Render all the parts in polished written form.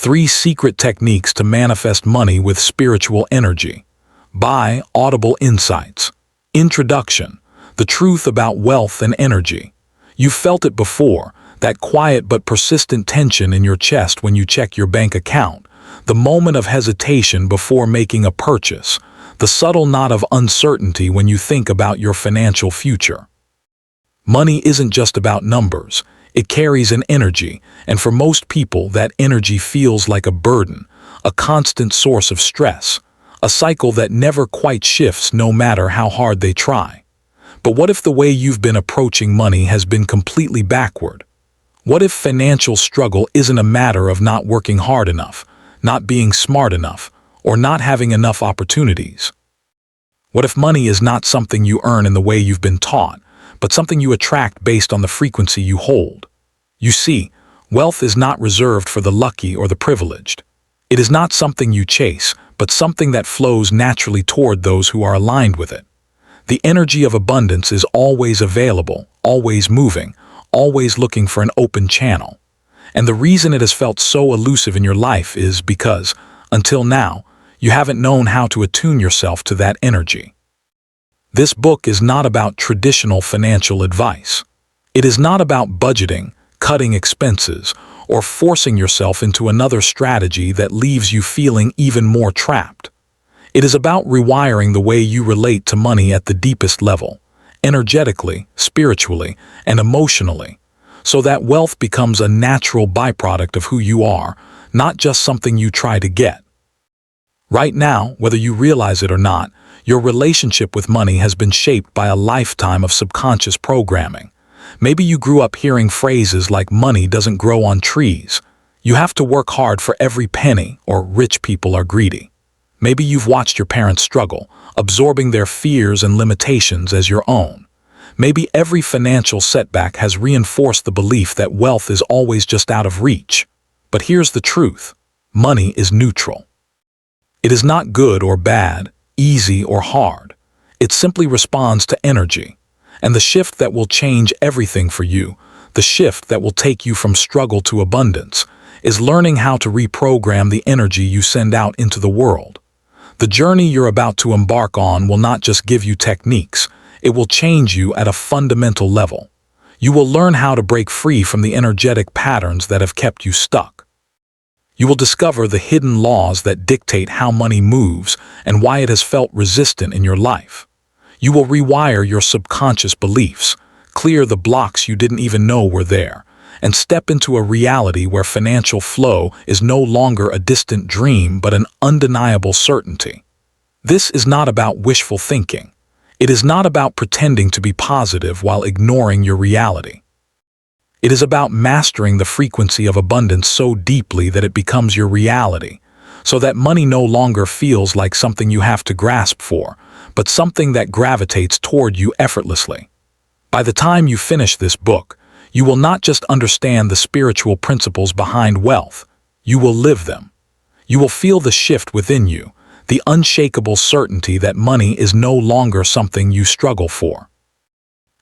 3 Secret Techniques to Manifest Money with Spiritual Energy by Audible Insights. Introduction: the truth about wealth and energy. You've felt it before, that quiet but persistent tension in your chest when you check your bank account, the moment of hesitation before making a purchase, the subtle knot of uncertainty when you think about your financial future. Money isn't just about numbers. It carries an energy, and for most people that energy feels like a burden, a constant source of stress, a cycle that never quite shifts no matter how hard they try. But what if the way you've been approaching money has been completely backward? What if financial struggle isn't a matter of not working hard enough, not being smart enough, or not having enough opportunities? What if money is not something you earn in the way you've been taught, but something you attract based on the frequency you hold? You see, wealth is not reserved for the lucky or the privileged. It is not something you chase, but something that flows naturally toward those who are aligned with it. The energy of abundance is always available, always moving, always looking for an open channel. And the reason it has felt so elusive in your life is because, until now, you haven't known how to attune yourself to that energy. This book is not about traditional financial advice. It is not about budgeting, cutting expenses, or forcing yourself into another strategy that leaves you feeling even more trapped. It is about rewiring the way you relate to money at the deepest level, energetically, spiritually, and emotionally, so that wealth becomes a natural byproduct of who you are, not just something you try to get. Right now, whether you realize it or not, your relationship with money has been shaped by a lifetime of subconscious programming. Maybe you grew up hearing phrases like money doesn't grow on trees, you have to work hard for every penny, or rich people are greedy. Maybe you've watched your parents struggle, absorbing their fears and limitations as your own. Maybe every financial setback has reinforced the belief that wealth is always just out of reach. But here's the truth: money is neutral. It is not good or bad, easy or hard. It simply responds to energy. And the shift that will change everything for you, the shift that will take you from struggle to abundance, is learning how to reprogram the energy you send out into the world. The journey you're about to embark on will not just give you techniques, it will change you at a fundamental level. You will learn how to break free from the energetic patterns that have kept you stuck. You will discover the hidden laws that dictate how money moves and why it has felt resistant in your life. You will rewire your subconscious beliefs, clear the blocks you didn't even know were there, and step into a reality where financial flow is no longer a distant dream but an undeniable certainty. This is not about wishful thinking. It is not about pretending to be positive while ignoring your reality. It is about mastering the frequency of abundance so deeply that it becomes your reality, so that money no longer feels like something you have to grasp for, but something that gravitates toward you effortlessly. By the time you finish this book, you will not just understand the spiritual principles behind wealth, you will live them. You will feel the shift within you, the unshakable certainty that money is no longer something you struggle for.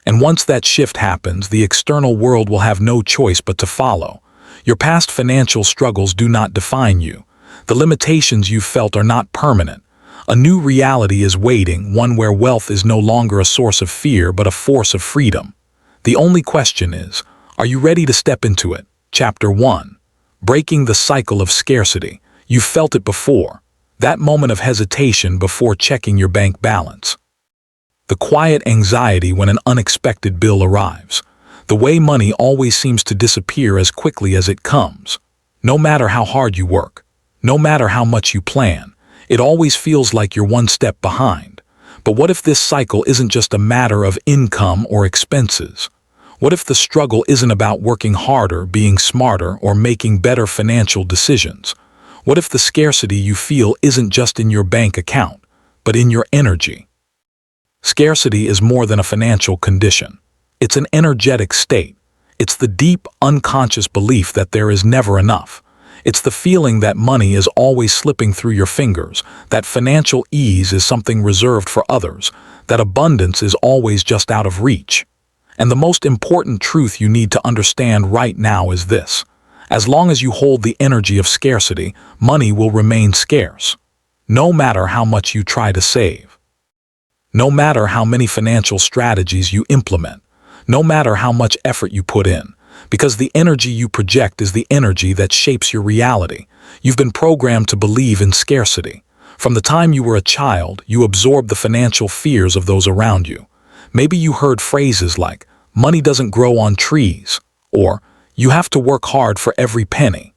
And once that shift happens, the external world will have no choice but to follow. Your past financial struggles do not define you. The limitations you've felt are not permanent. A new reality is waiting, one where wealth is no longer a source of fear but a force of freedom. The only question is, are you ready to step into it? Chapter 1. Breaking the Cycle of Scarcity. You've felt it before. That moment of hesitation before checking your bank balance. The quiet anxiety when an unexpected bill arrives. The way money always seems to disappear as quickly as it comes. No matter how hard you work, no matter how much you plan, it always feels like you're one step behind. But what if this cycle isn't just a matter of income or expenses? What if the struggle isn't about working harder, being smarter, or making better financial decisions? What if the scarcity you feel isn't just in your bank account, but in your energy? Scarcity is more than a financial condition. It's an energetic state. It's the deep, unconscious belief that there is never enough. It's the feeling that money is always slipping through your fingers, that financial ease is something reserved for others, that abundance is always just out of reach. And the most important truth you need to understand right now is this: As long as you hold the energy of scarcity, money will remain scarce, no matter how much you try to save. No matter how many financial strategies you implement, no matter how much effort you put in, because the energy you project is the energy that shapes your reality. You've been programmed to believe in scarcity. From the time you were a child, you absorbed the financial fears of those around you. Maybe you heard phrases like, "Money doesn't grow on trees," or "You have to work hard for every penny."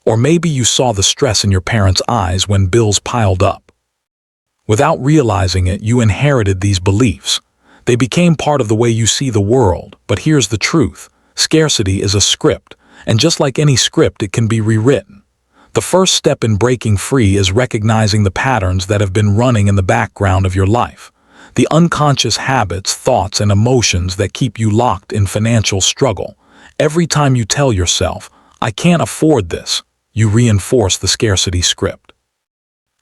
Or maybe you saw the stress in your parents' eyes when bills piled up. Without realizing it, you inherited these beliefs. They became part of the way you see the world. But here's the truth. Scarcity is a script, and just like any script, it can be rewritten. The first step in breaking free is recognizing the patterns that have been running in the background of your life. The unconscious habits, thoughts, and emotions that keep you locked in financial struggle. Every time you tell yourself, "I can't afford this," you reinforce the scarcity script.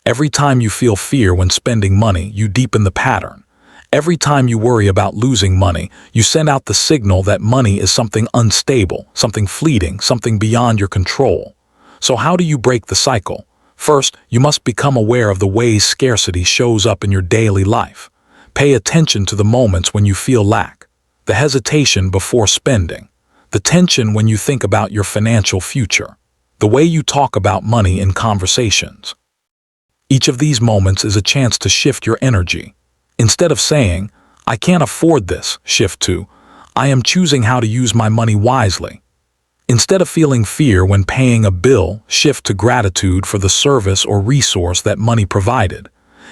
Every time you feel fear when spending money, you deepen the pattern. Every time you worry about losing money, you send out the signal that money is something unstable, something fleeting, something beyond your control. So how do you break the cycle? First, you must become aware of the ways scarcity shows up in your daily life. Pay attention to the moments when you feel lack, the hesitation before spending, the tension when you think about your financial future, the way you talk about money in conversations. Each of these moments is a chance to shift your energy. Instead of saying, "I can't afford this," shift to, "I am choosing how to use my money wisely." Instead of feeling fear when paying a bill, shift to gratitude for the service or resource that money provided.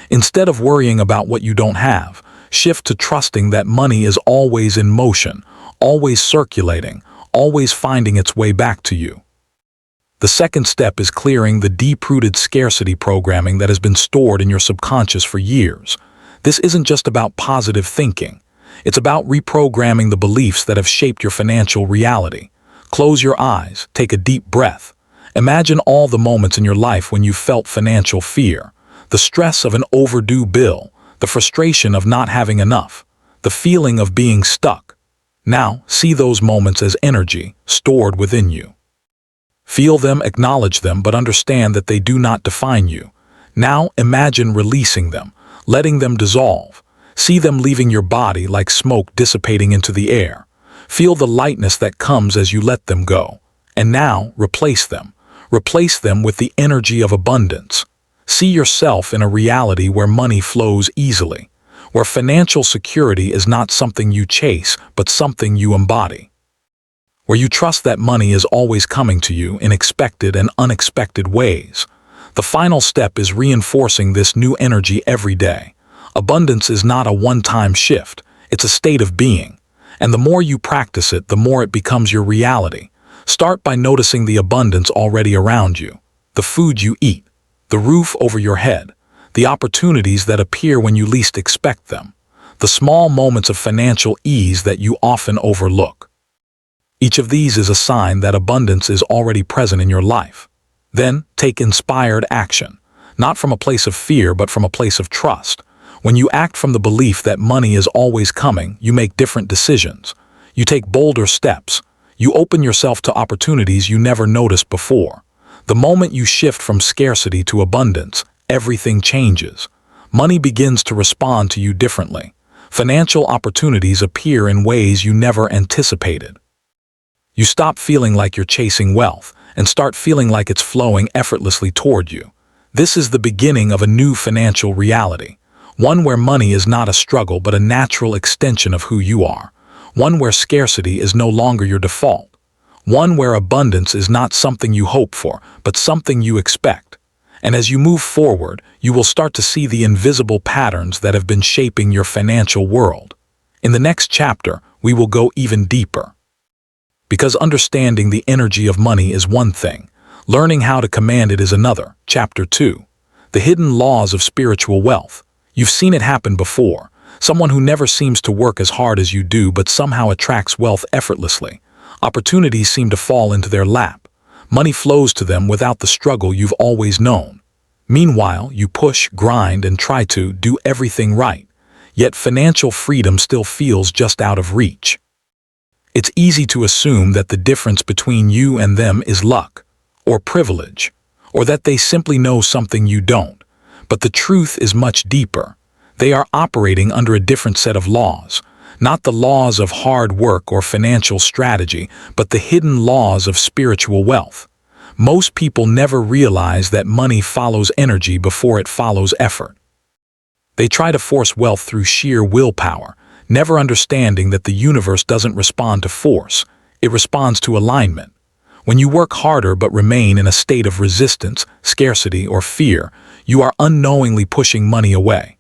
Instead of worrying about what you don't have, shift to trusting that money is always in motion, always circulating, always finding its way back to you. The second step is clearing the deep-rooted scarcity programming that has been stored in your subconscious for years. This isn't just about positive thinking. It's about reprogramming the beliefs that have shaped your financial reality. Close your eyes, take a deep breath. Imagine all the moments in your life when you felt financial fear, the stress of an overdue bill, the frustration of not having enough, the feeling of being stuck. Now, see those moments as energy stored within you. Feel them, acknowledge them, but understand that they do not define you. Now, imagine releasing them, letting them dissolve. See them leaving your body like smoke dissipating into the air. Feel the lightness that comes as you let them go. And now, replace them. Replace them with the energy of abundance. See yourself in a reality where money flows easily, where financial security is not something you chase, but something you embody. Where you trust that money is always coming to you in expected and unexpected ways. The final step is reinforcing this new energy every day. Abundance is not a one-time shift, it's a state of being. And the more you practice it, the more it becomes your reality. Start by noticing the abundance already around you. The food you eat, the roof over your head, the opportunities that appear when you least expect them, the small moments of financial ease that you often overlook. Each of these is a sign that abundance is already present in your life. Then, take inspired action, not from a place of fear, but from a place of trust. When you act from the belief that money is always coming, you make different decisions. You take bolder steps. You open yourself to opportunities you never noticed before. The moment you shift from scarcity to abundance, everything changes. Money begins to respond to you differently. Financial opportunities appear in ways you never anticipated. You stop feeling like you're chasing wealth and start feeling like it's flowing effortlessly toward you. This is the beginning of a new financial reality. One where money is not a struggle but a natural extension of who you are. One where scarcity is no longer your default. One where abundance is not something you hope for, but something you expect. And as you move forward, you will start to see the invisible patterns that have been shaping your financial world. In the next chapter, we will go even deeper. Because understanding the energy of money is one thing, learning how to command it is another. Chapter 2. The hidden laws of spiritual wealth. You've seen it happen before. Someone who never seems to work as hard as you do but somehow attracts wealth effortlessly. Opportunities seem to fall into their lap. Money flows to them without the struggle you've always known. Meanwhile, you push, grind, and try to do everything right. Yet financial freedom still feels just out of reach. It's easy to assume that the difference between you and them is luck, or privilege, or that they simply know something you don't. But the truth is much deeper. They are operating under a different set of laws, not the laws of hard work or financial strategy, but the hidden laws of spiritual wealth. Most people never realize that money follows energy before it follows effort. They try to force wealth through sheer willpower, never understanding that the universe doesn't respond to force, it responds to alignment. When you work harder but remain in a state of resistance, scarcity, or fear, you are unknowingly pushing money away.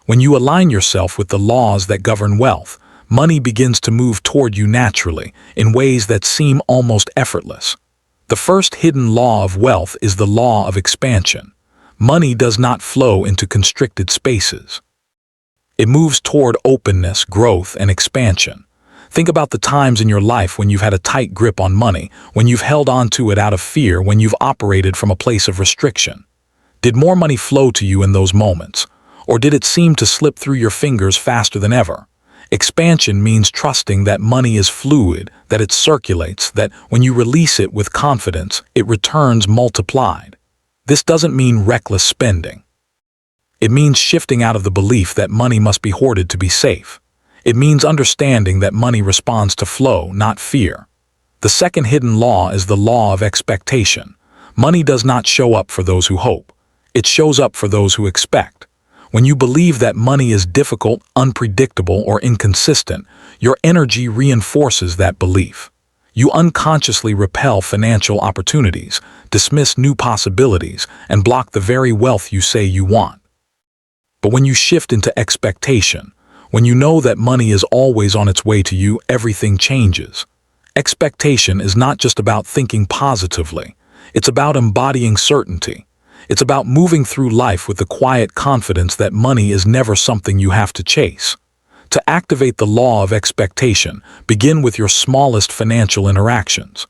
When you align yourself with the laws that govern wealth, money begins to move toward you naturally, in ways that seem almost effortless. The first hidden law of wealth is the law of expansion. Money does not flow into constricted spaces. It moves toward openness, growth, and expansion. Think about the times in your life when you've had a tight grip on money, when you've held on to it out of fear, when you've operated from a place of restriction. Did more money flow to you in those moments? Or did it seem to slip through your fingers faster than ever? Expansion means trusting that money is fluid, that it circulates, that when you release it with confidence, it returns multiplied. This doesn't mean reckless spending. It means shifting out of the belief that money must be hoarded to be safe. It means understanding that money responds to flow, not fear. The second hidden law is the law of expectation. Money does not show up for those who hope. It shows up for those who expect. When you believe that money is difficult, unpredictable, or inconsistent, your energy reinforces that belief. You unconsciously repel financial opportunities, dismiss new possibilities, and block the very wealth you say you want. But when you shift into expectation, when you know that money is always on its way to you, everything changes. Expectation is not just about thinking positively. It's about embodying certainty. It's about moving through life with the quiet confidence that money is never something you have to chase. To activate the law of expectation, begin with your smallest financial interactions.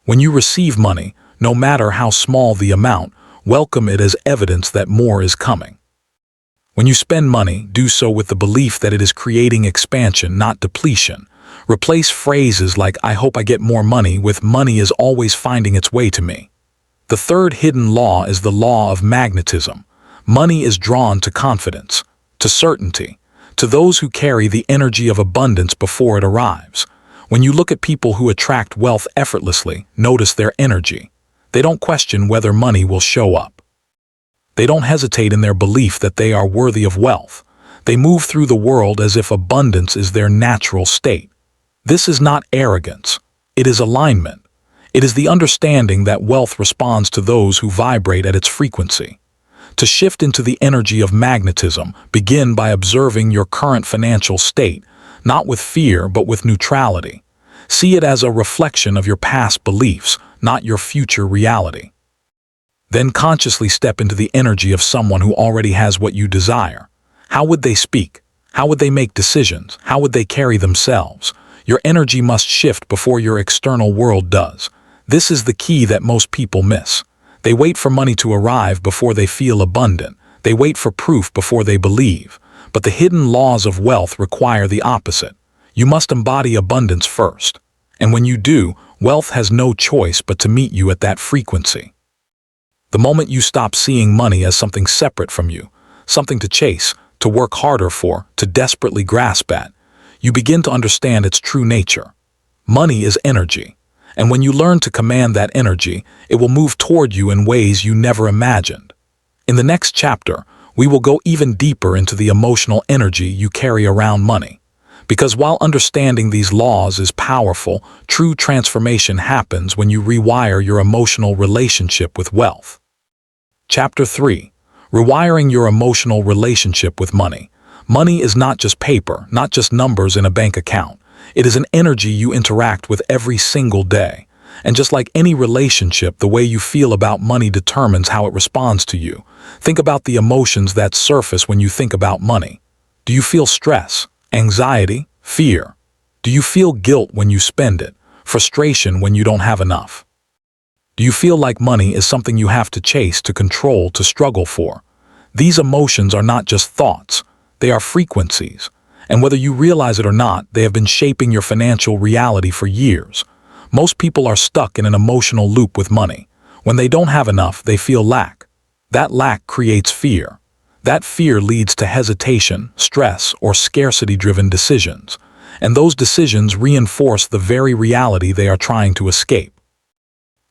When you receive money, no matter how small the amount, welcome it as evidence that more is coming. When you spend money, do so with the belief that it is creating expansion, not depletion. Replace phrases like, "I hope I get more money," with "money is always finding its way to me." The third hidden law is the law of magnetism. Money is drawn to confidence, to certainty, to those who carry the energy of abundance before it arrives. When you look at people who attract wealth effortlessly, notice their energy. They don't question whether money will show up. They don't hesitate in their belief that they are worthy of wealth. They move through the world as if abundance is their natural state. This is not arrogance. It is alignment. It is the understanding that wealth responds to those who vibrate at its frequency. To shift into the energy of magnetism, begin by observing your current financial state, not with fear but with neutrality. See it as a reflection of your past beliefs, not your future reality. Then consciously step into the energy of someone who already has what you desire. How would they speak? How would they make decisions? How would they carry themselves? Your energy must shift before your external world does. This is the key that most people miss. They wait for money to arrive before they feel abundant. They wait for proof before they believe. But the hidden laws of wealth require the opposite. You must embody abundance first. And when you do, wealth has no choice but to meet you at that frequency. The moment you stop seeing money as something separate from you, something to chase, to work harder for, to desperately grasp at, you begin to understand its true nature. Money is energy. And when you learn to command that energy, it will move toward you in ways you never imagined. In the next chapter, we will go even deeper into the emotional energy you carry around money. Because while understanding these laws is powerful, true transformation happens when you rewire your emotional relationship with wealth. Chapter 3. Rewiring your emotional relationship with money. Money is not just paper, not just numbers in a bank account. It is an energy you interact with every single day. And just like any relationship, the way you feel about money determines how it responds to you. Think about the emotions that surface when you think about money. Do you feel stress, anxiety, fear? Do you feel guilt when you spend it, frustration when you don't have enough? Do you feel like money is something you have to chase, to control, to struggle for? These emotions are not just thoughts, they are frequencies. And whether you realize it or not, they have been shaping your financial reality for years. Most people are stuck in an emotional loop with money. When they don't have enough, they feel lack. That lack creates fear. That fear leads to hesitation, stress, or scarcity-driven decisions. And those decisions reinforce the very reality they are trying to escape.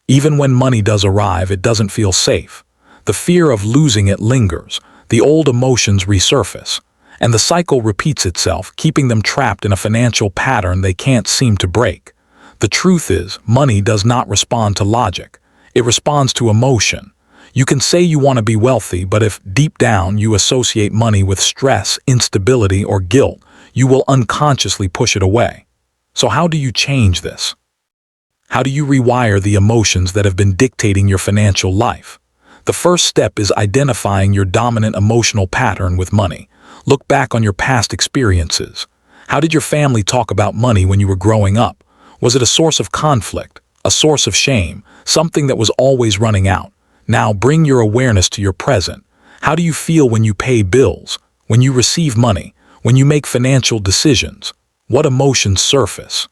Even when money does arrive, it doesn't feel safe. The fear of losing it lingers. The old emotions resurface. And the cycle repeats itself, keeping them trapped in a financial pattern they can't seem to break. The truth is, money does not respond to logic. It responds to emotion. You can say you want to be wealthy, but if deep down you associate money with stress, instability, or guilt, you will unconsciously push it away. So how do you change this? How do you rewire the emotions that have been dictating your financial life? The first step is identifying your dominant emotional pattern with money. Look back on your past experiences. How did your family talk about money when you were growing up? Was it a source of conflict, a source of shame, something that was always running out? Now bring your awareness to your present. How do you feel when you pay bills, when you receive money, when you make financial decisions? What emotions surface?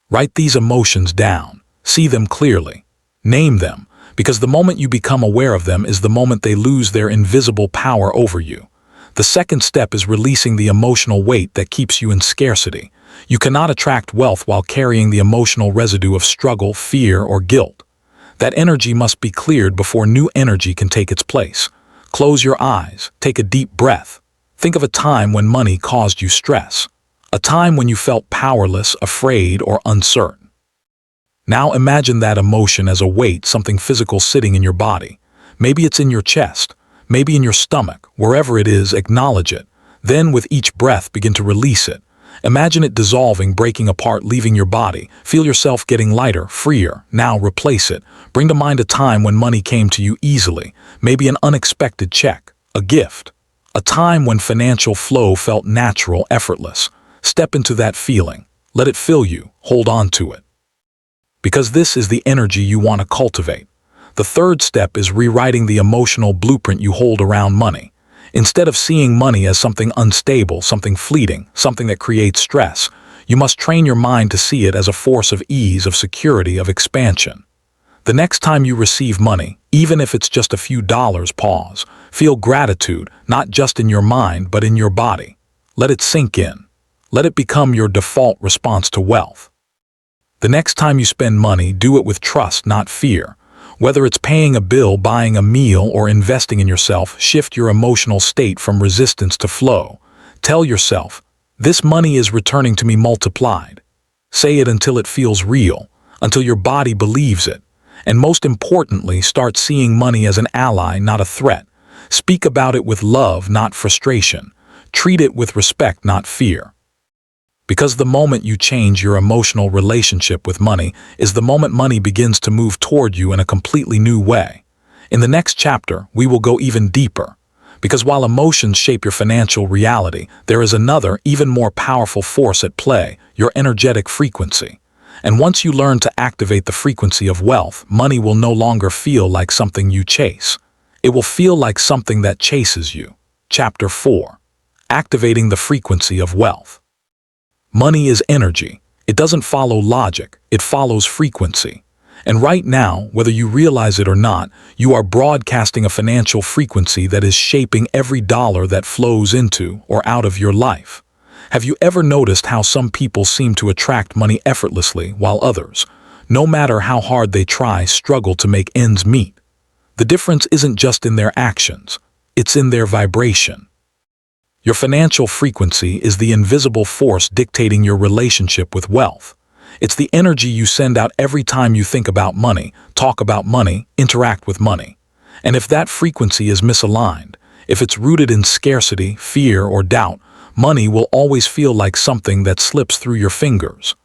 Write these emotions down. See them clearly. Name them, because the moment you become aware of them is the moment they lose their invisible power over you. The second step is releasing the emotional weight that keeps you in scarcity. You cannot attract wealth while carrying the emotional residue of struggle, fear, or guilt. That energy must be cleared before new energy can take its place. Close your eyes, take a deep breath. Think of a time when money caused you stress. A time when you felt powerless, afraid, or uncertain. Now imagine that emotion as a weight, something physical sitting in your body. Maybe it's in your chest. Maybe in your stomach, wherever it is, acknowledge it. Then with each breath, begin to release it. Imagine it dissolving, breaking apart, leaving your body. Feel yourself getting lighter, freer. Now replace it. Bring to mind a time when money came to you easily. Maybe an unexpected check, a gift. A time when financial flow felt natural, effortless. Step into that feeling. Let it fill you. Hold on to it. Because this is the energy you want to cultivate. The third step is rewriting the emotional blueprint you hold around money. Instead of seeing money as something unstable, something fleeting, something that creates stress, you must train your mind to see it as a force of ease, of security, of expansion. The next time you receive money, even if it's just a few dollars, pause. Feel gratitude, not just in your mind, but in your body. Let it sink in. Let it become your default response to wealth. The next time you spend money, do it with trust, not fear. Whether it's paying a bill, buying a meal, or investing in yourself, shift your emotional state from resistance to flow. Tell yourself, this money is returning to me multiplied. Say it until it feels real, until your body believes it. And most importantly, start seeing money as an ally, not a threat. Speak about it with love, not frustration. Treat it with respect, not fear. Because the moment you change your emotional relationship with money is the moment money begins to move toward you in a completely new way. In the next chapter, we will go even deeper. Because while emotions shape your financial reality, there is another, even more powerful force at play, your energetic frequency. And once you learn to activate the frequency of wealth, money will no longer feel like something you chase. It will feel like something that chases you. Chapter 4. Activating the frequency of wealth. Money is energy. It doesn't follow logic, it follows frequency. And right now, whether you realize it or not, you are broadcasting a financial frequency that is shaping every dollar that flows into or out of your life. Have you ever noticed how some people seem to attract money effortlessly while others, no matter how hard they try, struggle to make ends meet? The difference isn't just in their actions, it's in their vibration. Your financial frequency is the invisible force dictating your relationship with wealth. It's the energy you send out every time you think about money, talk about money, interact with money. And if that frequency is misaligned, if it's rooted in scarcity, fear, or doubt, money will always feel like something that slips through your fingers.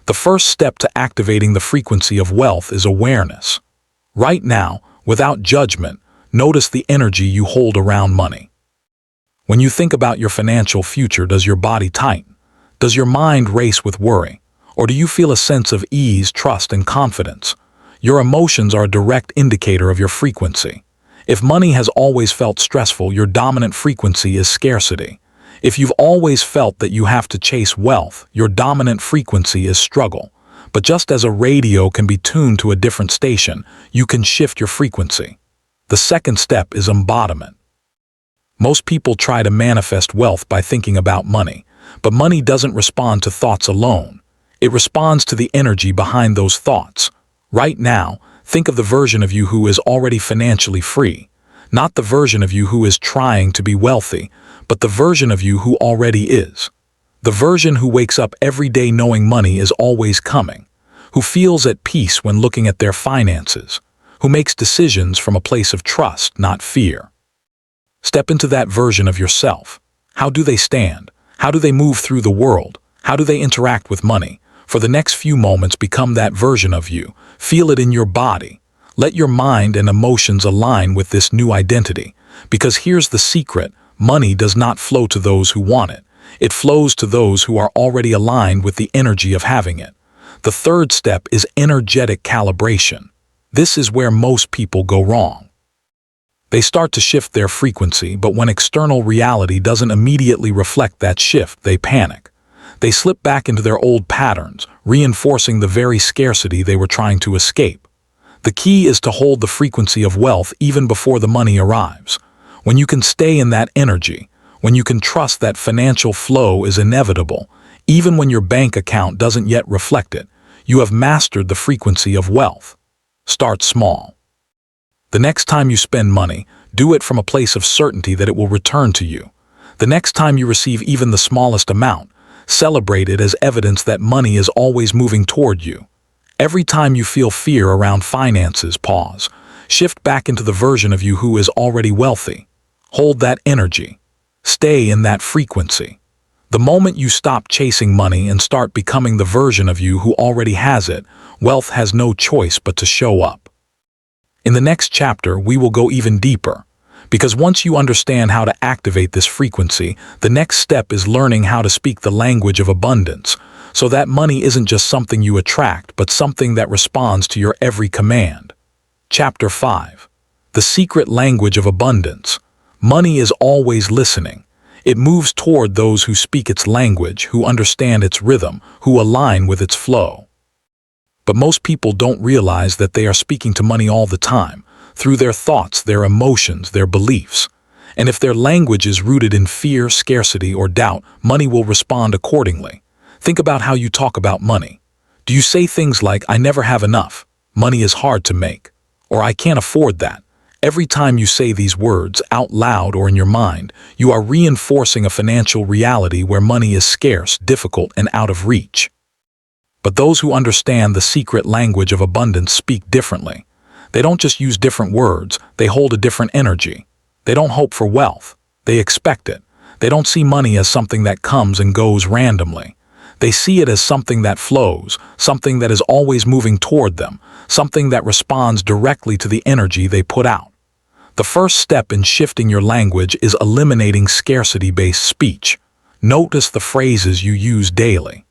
The first step to activating the frequency of wealth is awareness. Right now, without judgment, notice the energy you hold around money. When you think about your financial future, does your body tighten? Does your mind race with worry? Or do you feel a sense of ease, trust, and confidence? Your emotions are a direct indicator of your frequency. If money has always felt stressful, your dominant frequency is scarcity. If you've always felt that you have to chase wealth, your dominant frequency is struggle. But just as a radio can be tuned to a different station, you can shift your frequency. The second step is embodiment. Most people try to manifest wealth by thinking about money, but money doesn't respond to thoughts alone. It responds to the energy behind those thoughts. Right now, think of the version of you who is already financially free. Not the version of you who is trying to be wealthy, but the version of you who already is. The version who wakes up every day knowing money is always coming, who feels at peace when looking at their finances, who makes decisions from a place of trust, not fear. Step into that version of yourself. How do they stand? How do they move through the world? How do they interact with money? For the next few moments, become that version of you. Feel it in your body. Let your mind and emotions align with this new identity. Because here's the secret: money does not flow to those who want it. It flows to those who are already aligned with the energy of having it. The third step is energetic calibration. This is where most people go wrong. They start to shift their frequency, but when external reality doesn't immediately reflect that shift, they panic. They slip back into their old patterns, reinforcing the very scarcity they were trying to escape. The key is to hold the frequency of wealth even before the money arrives. When you can stay in that energy, when you can trust that financial flow is inevitable, even when your bank account doesn't yet reflect it, you have mastered the frequency of wealth. Start small. The next time you spend money, do it from a place of certainty that it will return to you. The next time you receive even the smallest amount, celebrate it as evidence that money is always moving toward you. Every time you feel fear around finances, pause. Shift back into the version of you who is already wealthy. Hold that energy. Stay in that frequency. The moment you stop chasing money and start becoming the version of you who already has it, wealth has no choice but to show up. In the next chapter, we will go even deeper. Because once you understand how to activate this frequency, the next step is learning how to speak the language of abundance, so that money isn't just something you attract, but something that responds to your every command. Chapter 5. The secret language of abundance. Money is always listening. It moves toward those who speak its language, who understand its rhythm, who align with its flow. But most people don't realize that they are speaking to money all the time, through their thoughts, their emotions, their beliefs. And if their language is rooted in fear, scarcity, or doubt, money will respond accordingly. Think about how you talk about money. Do you say things like, "I never have enough, money is hard to make," or "I can't afford that"? Every time you say these words, out loud or in your mind, you are reinforcing a financial reality where money is scarce, difficult, and out of reach. But those who understand the secret language of abundance speak differently. They don't just use different words, they hold a different energy. They don't hope for wealth, they expect it. They don't see money as something that comes and goes randomly. They see it as something that flows, something that is always moving toward them, something that responds directly to the energy they put out. The first step in shifting your language is eliminating scarcity-based speech. Notice the phrases you use daily.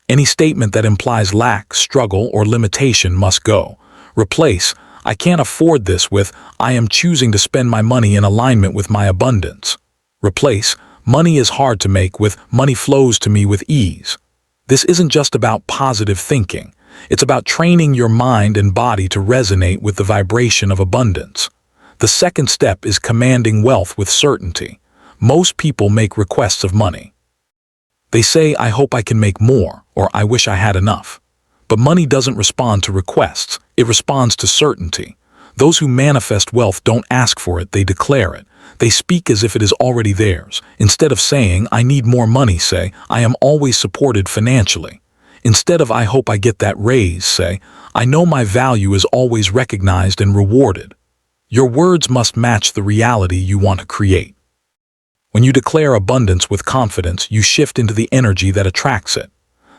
Any statement that implies lack, struggle, or limitation must go. Replace, "I can't afford this" with, "I am choosing to spend my money in alignment with my abundance." Replace, "Money is hard to make" with, "Money flows to me with ease." This isn't just about positive thinking. It's about training your mind and body to resonate with the vibration of abundance. The second step is commanding wealth with certainty. Most people make requests of money. They say, "I hope I can make more," or "I wish I had enough." But money doesn't respond to requests, it responds to certainty. Those who manifest wealth don't ask for it, they declare it. They speak as if it is already theirs. Instead of saying, "I need more money," say, "I am always supported financially." Instead of "I hope I get that raise," say, "I know my value is always recognized and rewarded." Your words must match the reality you want to create. When you declare abundance with confidence, you shift into the energy that attracts it.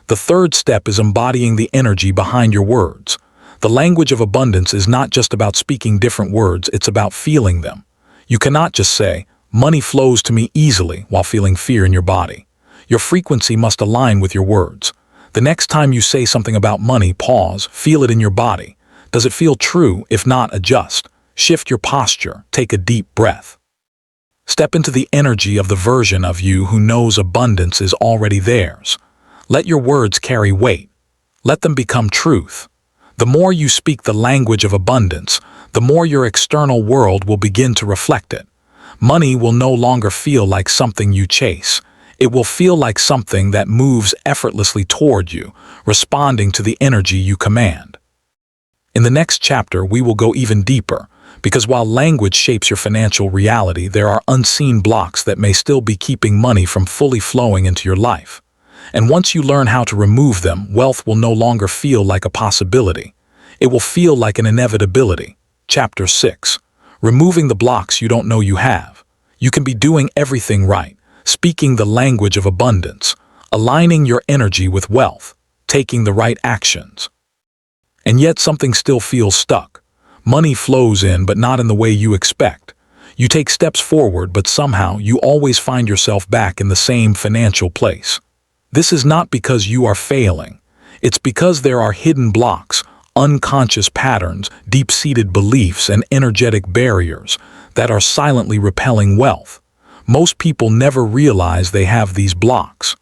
The third step is embodying the energy behind your words. The language of abundance is not just about speaking different words, it's about feeling them. You cannot just say, "Money flows to me easily," while feeling fear in your body. Your frequency must align with your words. The next time you say something about money, pause, feel it in your body. Does it feel true? If not, adjust. Shift your posture, take a deep breath. Step into the energy of the version of you who knows abundance is already theirs. Let your words carry weight. Let them become truth. The more you speak the language of abundance, the more your external world will begin to reflect it. Money will no longer feel like something you chase. It will feel like something that moves effortlessly toward you, responding to the energy you command. In the next chapter, we will go even deeper, because while language shapes your financial reality, there are unseen blocks that may still be keeping money from fully flowing into your life. And once you learn how to remove them, wealth will no longer feel like a possibility. It will feel like an inevitability. Chapter 6. Removing the blocks you don't know you have. You can be doing everything right, speaking the language of abundance, aligning your energy with wealth, taking the right actions. And yet something still feels stuck. Money flows in, but not in the way you expect. You take steps forward, but somehow you always find yourself back in the same financial place. This is not because you are failing. It's because there are hidden blocks, unconscious patterns, deep-seated beliefs, and energetic barriers that are silently repelling wealth. Most people never realize they have these blocks.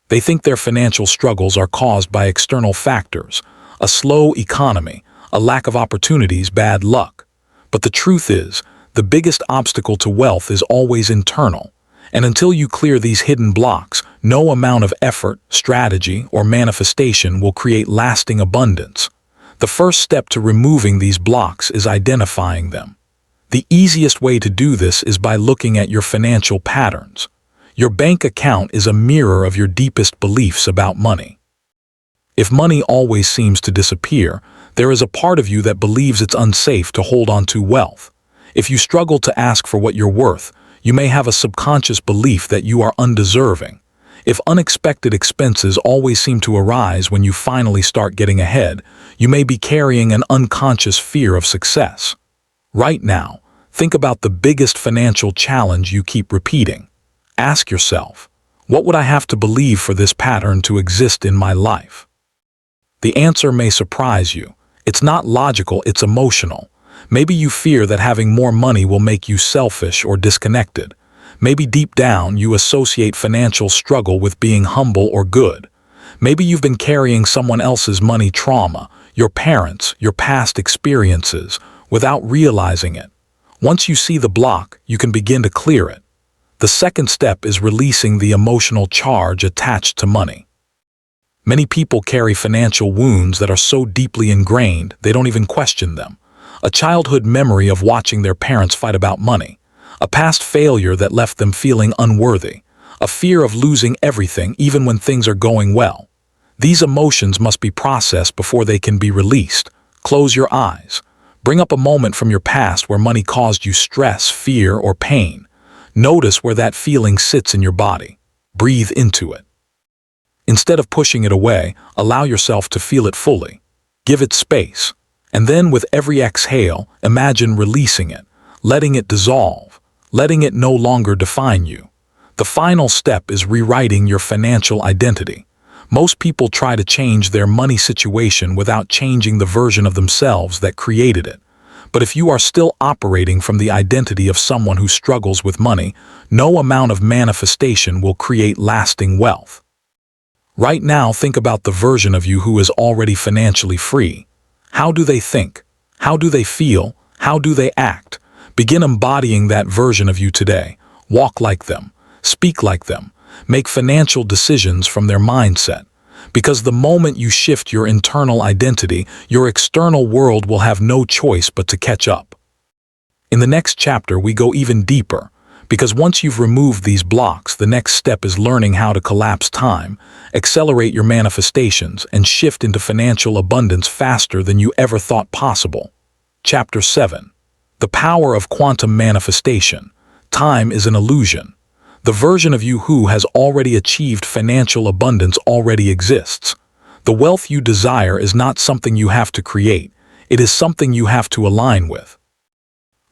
They think their financial struggles are caused by external factors, a slow economy, a lack of opportunities, bad luck. But the truth is, the biggest obstacle to wealth is always internal. And until you clear these hidden blocks, no amount of effort, strategy, or manifestation will create lasting abundance. The first step to removing these blocks is identifying them. The easiest way to do this is by looking at your financial patterns. Your bank account is a mirror of your deepest beliefs about money. If money always seems to disappear, there is a part of you that believes it's unsafe to hold on to wealth. If you struggle to ask for what you're worth, you may have a subconscious belief that you are undeserving. If unexpected expenses always seem to arise when you finally start getting ahead, you may be carrying an unconscious fear of success. Right now, think about the biggest financial challenge you keep repeating. Ask yourself, what would I have to believe for this pattern to exist in my life? The answer may surprise you. It's not logical, it's emotional. Maybe you fear that having more money will make you selfish or disconnected. Maybe deep down you associate financial struggle with being humble or good. Maybe you've been carrying someone else's money trauma, your parents, your past experiences, without realizing it. Once you see the block, you can begin to clear it. The second step is releasing the emotional charge attached to money. Many people carry financial wounds that are so deeply ingrained they don't even question them. A childhood memory of watching their parents fight about money, a past failure that left them feeling unworthy, a fear of losing everything even when things are going well. These emotions must be processed before they can be released. Close your eyes. Bring up a moment from your past where money caused you stress, fear, or pain. Notice where that feeling sits in your body. Breathe into it. Instead of pushing it away, allow yourself to feel it fully. Give it space. And then with every exhale, imagine releasing it, letting it dissolve, letting it no longer define you. The final step is rewriting your financial identity. Most people try to change their money situation without changing the version of themselves that created it. But if you are still operating from the identity of someone who struggles with money, no amount of manifestation will create lasting wealth. Right now, think about the version of you who is already financially free. How do they think? How do they feel? How do they act? Begin embodying that version of you today. Walk like them. Speak like them. Make financial decisions from their mindset. Because the moment you shift your internal identity, your external world will have no choice but to catch up. In the next chapter, we go even deeper. Because once you've removed these blocks, the next step is learning how to collapse time, accelerate your manifestations, and shift into financial abundance faster than you ever thought possible. Chapter 7. The Power of Quantum Manifestation. Time is an illusion. The version of you who has already achieved financial abundance already exists. The wealth you desire is not something you have to create. It is something you have to align with.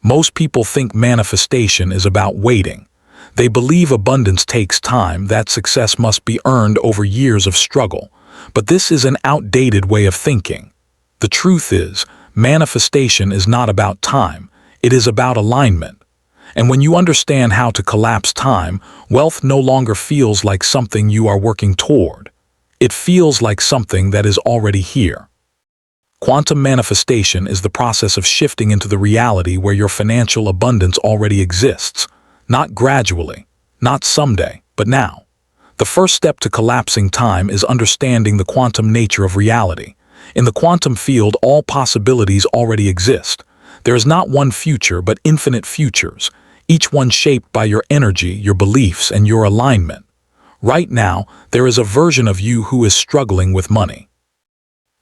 Most people think manifestation is about waiting. They believe abundance takes time, that success must be earned over years of struggle. But this is an outdated way of thinking. The truth is, manifestation is not about time. It is about alignment. And when you understand how to collapse time, wealth no longer feels like something you are working toward. It feels like something that is already here. Quantum manifestation is the process of shifting into the reality where your financial abundance already exists, not gradually, not someday, but now. The first step to collapsing time is understanding the quantum nature of reality. In the quantum field, all possibilities already exist. There is not one future, but infinite futures, each one shaped by your energy, your beliefs, and your alignment. Right now, there is a version of you who is struggling with money.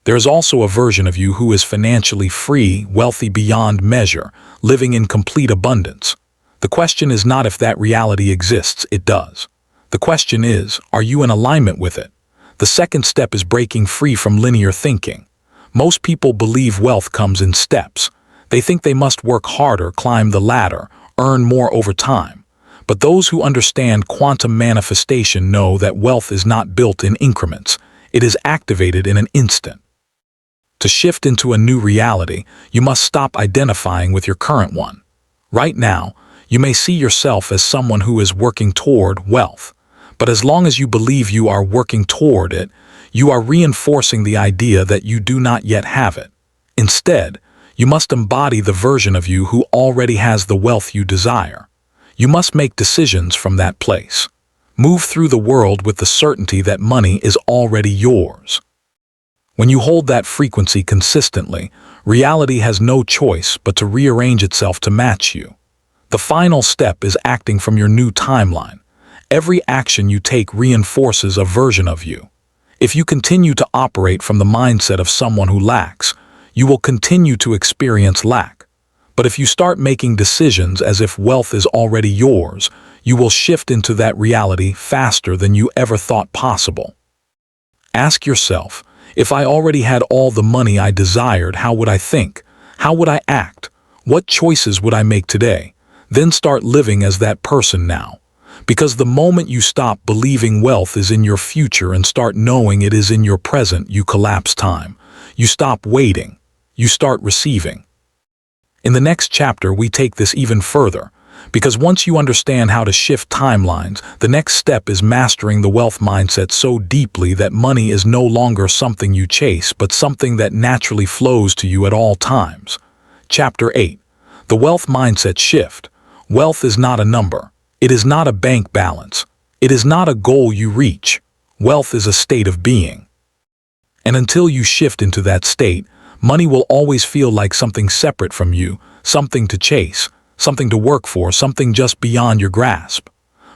There is also a version of you who is financially free, wealthy beyond measure, living in complete abundance. The question is not if that reality exists, it does. The question is, are you in alignment with it? The second step is breaking free from linear thinking. Most people believe wealth comes in steps. They think they must work harder, climb the ladder, earn more over time. But those who understand quantum manifestation know that wealth is not built in increments. It is activated in an instant. To shift into a new reality, you must stop identifying with your current one. Right now, you may see yourself as someone who is working toward wealth. But as long as you believe you are working toward it, you are reinforcing the idea that you do not yet have it. Instead, you must embody the version of you who already has the wealth you desire. You must make decisions from that place. Move through the world with the certainty that money is already yours. When you hold that frequency consistently, reality has no choice but to rearrange itself to match you. The final step is acting from your new timeline. Every action you take reinforces a version of you. If you continue to operate from the mindset of someone who lacks, you will continue to experience lack. But if you start making decisions as if wealth is already yours, you will shift into that reality faster than you ever thought possible. Ask yourself, if I already had all the money I desired, how would I think? How would I act? What choices would I make today? Then start living as that person now. Because the moment you stop believing wealth is in your future and start knowing it is in your present, you collapse time. You stop waiting. You start receiving. In the next chapter, we take this even further, because once you understand how to shift timelines, the next step is mastering the wealth mindset so deeply that money is no longer something you chase, but something that naturally flows to you at all times. Chapter 8. The Wealth Mindset Shift. Wealth is not a number. It is not a bank balance. It is not a goal you reach. Wealth is a state of being. And until you shift into that state, money will always feel like something separate from you, something to chase, something to work for, something just beyond your grasp.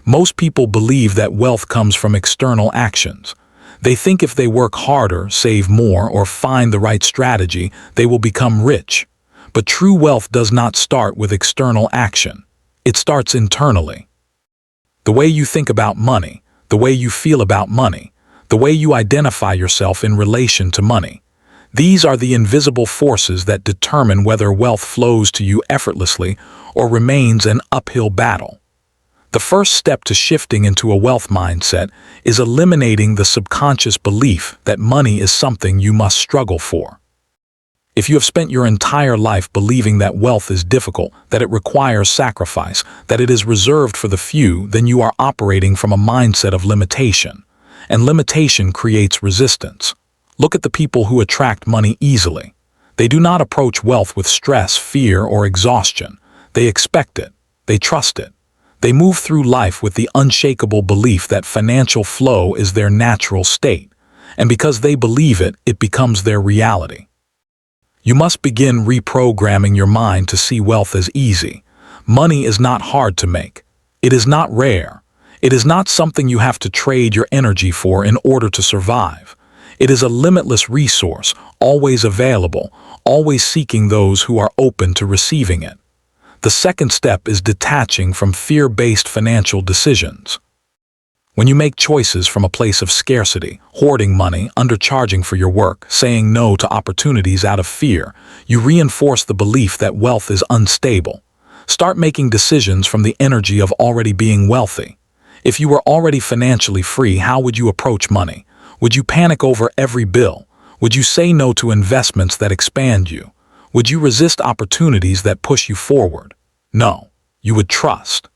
Most people believe that wealth comes from external actions. They think if they work harder, save more, or find the right strategy, they will become rich. But true wealth does not start with external action. It starts internally. The way you think about money, the way you feel about money, the way you identify yourself in relation to money. These are the invisible forces that determine whether wealth flows to you effortlessly or remains an uphill battle. The first step to shifting into a wealth mindset is eliminating the subconscious belief that money is something you must struggle for. If you have spent your entire life believing that wealth is difficult, that it requires sacrifice, that it is reserved for the few, then you are operating from a mindset of limitation. And limitation creates resistance. Look at the people who attract money easily. They do not approach wealth with stress, fear, or exhaustion. They expect it. They trust it. They move through life with the unshakable belief that financial flow is their natural state. And because they believe it, it becomes their reality. You must begin reprogramming your mind to see wealth as easy. Money is not hard to make. It is not rare. It is not something you have to trade your energy for in order to survive. It is a limitless resource, always available, always seeking those who are open to receiving it. The second step is detaching from fear-based financial decisions. When you make choices from a place of scarcity, hoarding money, undercharging for your work, saying no to opportunities out of fear, you reinforce the belief that wealth is unstable. Start making decisions from the energy of already being wealthy. If you were already financially free, how would you approach money? Would you panic over every bill? Would you say no to investments that expand you? Would you resist opportunities that push you forward? No. You would trust.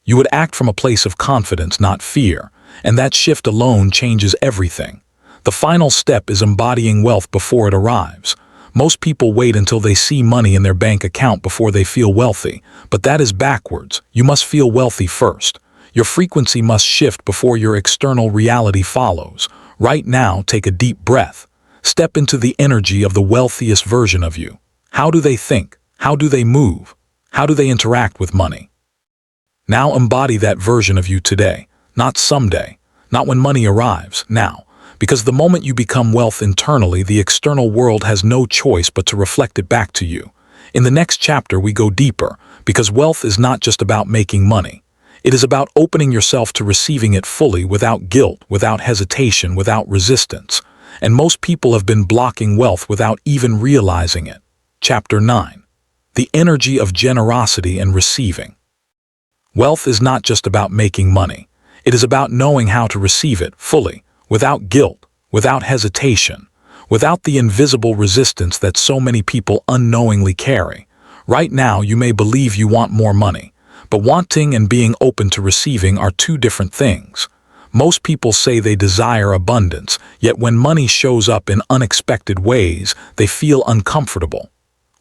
You would act from a place of confidence, not fear, and that shift alone changes everything. The final step is embodying wealth before it arrives. Most people wait until they see money in their bank account before they feel wealthy, but that is backwards. You must feel wealthy first. Your frequency must shift before your external reality follows. Right now, take a deep breath. Step into the energy of the wealthiest version of you. How do they think? How do they move? How do they interact with money? Now embody that version of you today, not someday, not when money arrives, now. Because the moment you become wealth internally, the external world has no choice but to reflect it back to you. In the next chapter, we go deeper, because wealth is not just about making money. It is about opening yourself to receiving it fully, without guilt, without hesitation, without resistance. And most people have been blocking wealth without even realizing it. Chapter 9. The energy of generosity and receiving. Wealth is not just about making money. It is about knowing how to receive it fully, without guilt, without hesitation, without the invisible resistance that so many people unknowingly carry. Right now, you may believe you want more money, but wanting and being open to receiving are two different things. Most people say they desire abundance, yet when money shows up in unexpected ways, they feel uncomfortable.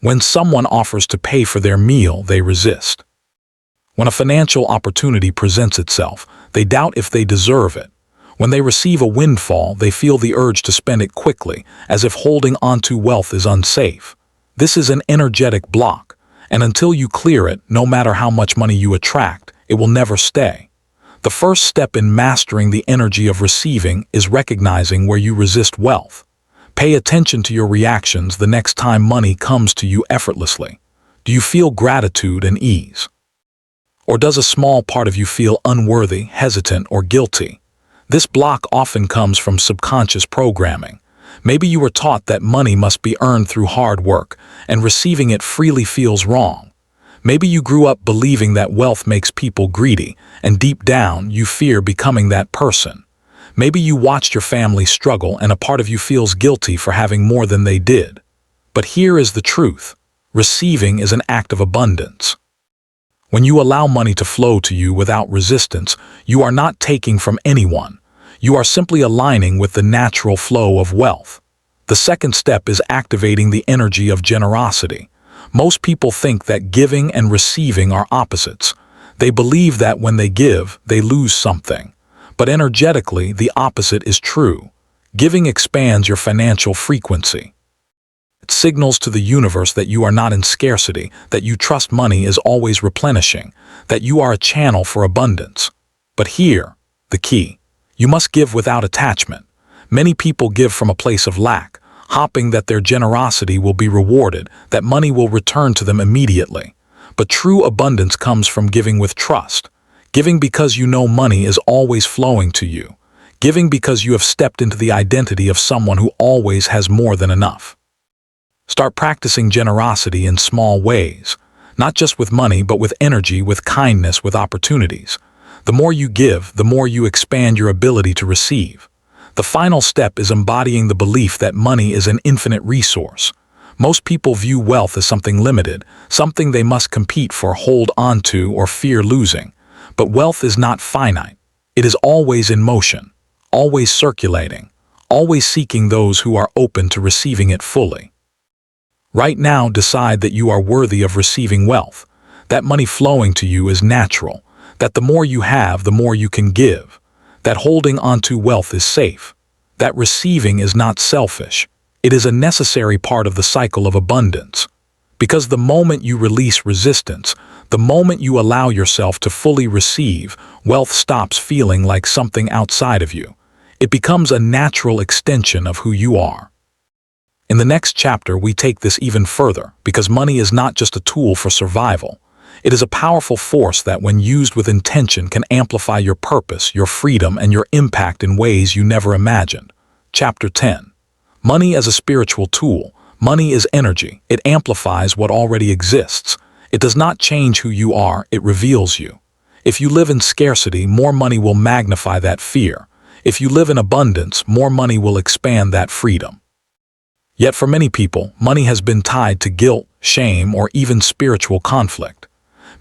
When someone offers to pay for their meal, they resist. When a financial opportunity presents itself, they doubt if they deserve it. When they receive a windfall, they feel the urge to spend it quickly, as if holding onto wealth is unsafe. This is an energetic block, and until you clear it, no matter how much money you attract, it will never stay. The first step in mastering the energy of receiving is recognizing where you resist wealth. Pay attention to your reactions the next time money comes to you effortlessly. Do you feel gratitude and ease? Or does a small part of you feel unworthy, hesitant, or guilty? This block often comes from subconscious programming. Maybe you were taught that money must be earned through hard work, and receiving it freely feels wrong. Maybe you grew up believing that wealth makes people greedy, and deep down you fear becoming that person. Maybe you watched your family struggle and a part of you feels guilty for having more than they did. But here is the truth. Receiving is an act of abundance. When you allow money to flow to you without resistance, you are not taking from anyone. You are simply aligning with the natural flow of wealth. The second step is activating the energy of generosity. Most people think that giving and receiving are opposites. They believe that when they give, they lose something. But energetically, the opposite is true. Giving expands your financial frequency. It signals to the universe that you are not in scarcity, that you trust money is always replenishing, that you are a channel for abundance. But here, the key. You must give without attachment. Many people give from a place of lack, hoping that their generosity will be rewarded, that money will return to them immediately. But true abundance comes from giving with trust. Giving because you know money is always flowing to you. Giving because you have stepped into the identity of someone who always has more than enough. Start practicing generosity in small ways, not just with money, but with energy, with kindness, with opportunities. The more you give, the more you expand your ability to receive. The final step is embodying the belief that money is an infinite resource. Most people view wealth as something limited, something they must compete for, hold on to, or fear losing. But wealth is not finite. It is always in motion, always circulating, always seeking those who are open to receiving it fully. Right now, decide that you are worthy of receiving wealth, that money flowing to you is natural, that the more you have, the more you can give, that holding onto wealth is safe, that receiving is not selfish. It is a necessary part of the cycle of abundance. Because the moment you release resistance, the moment you allow yourself to fully receive, wealth stops feeling like something outside of you. It becomes a natural extension of who you are. In the next chapter, we take this even further, because money is not just a tool for survival. It is a powerful force that, when used with intention, can amplify your purpose, your freedom, and your impact in ways you never imagined. Chapter 10. Money as a spiritual tool. Money is energy. It amplifies what already exists. It does not change who you are, it reveals you. If you live in scarcity, more money will magnify that fear. If you live in abundance, more money will expand that freedom. Yet for many people, money has been tied to guilt, shame, or even spiritual conflict.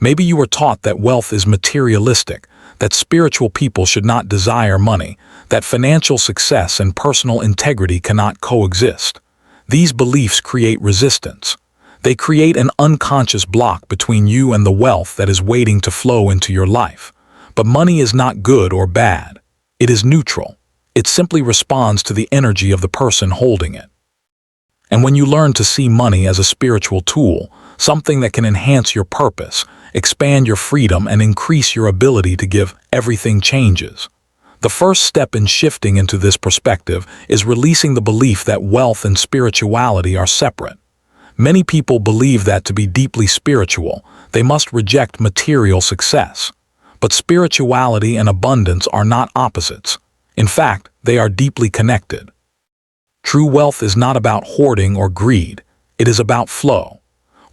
Maybe you were taught that wealth is materialistic, that spiritual people should not desire money, that financial success and personal integrity cannot coexist. These beliefs create resistance. They create an unconscious block between you and the wealth that is waiting to flow into your life. But money is not good or bad. It is neutral. It simply responds to the energy of the person holding it. And when you learn to see money as a spiritual tool, something that can enhance your purpose, expand your freedom, and increase your ability to give, everything changes. The first step in shifting into this perspective is releasing the belief that wealth and spirituality are separate. Many people believe that to be deeply spiritual, they must reject material success. But spirituality and abundance are not opposites. In fact, they are deeply connected. True wealth is not about hoarding or greed. It is about flow.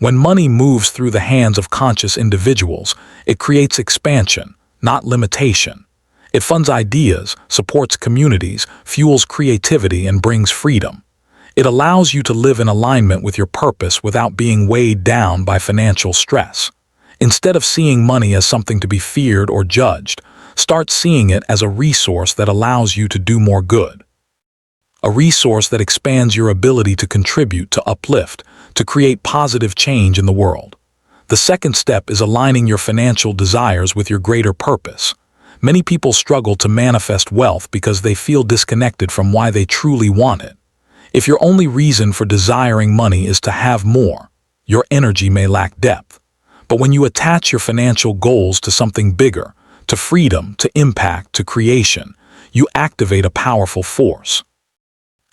When money moves through the hands of conscious individuals, it creates expansion, not limitation. It funds ideas, supports communities, fuels creativity, and brings freedom. It allows you to live in alignment with your purpose without being weighed down by financial stress. Instead of seeing money as something to be feared or judged, start seeing it as a resource that allows you to do more good. A resource that expands your ability to contribute, to uplift, to create positive change in the world. The second step is aligning your financial desires with your greater purpose. Many people struggle to manifest wealth because they feel disconnected from why they truly want it. If your only reason for desiring money is to have more, your energy may lack depth. But when you attach your financial goals to something bigger, to freedom, to impact, to creation, you activate a powerful force.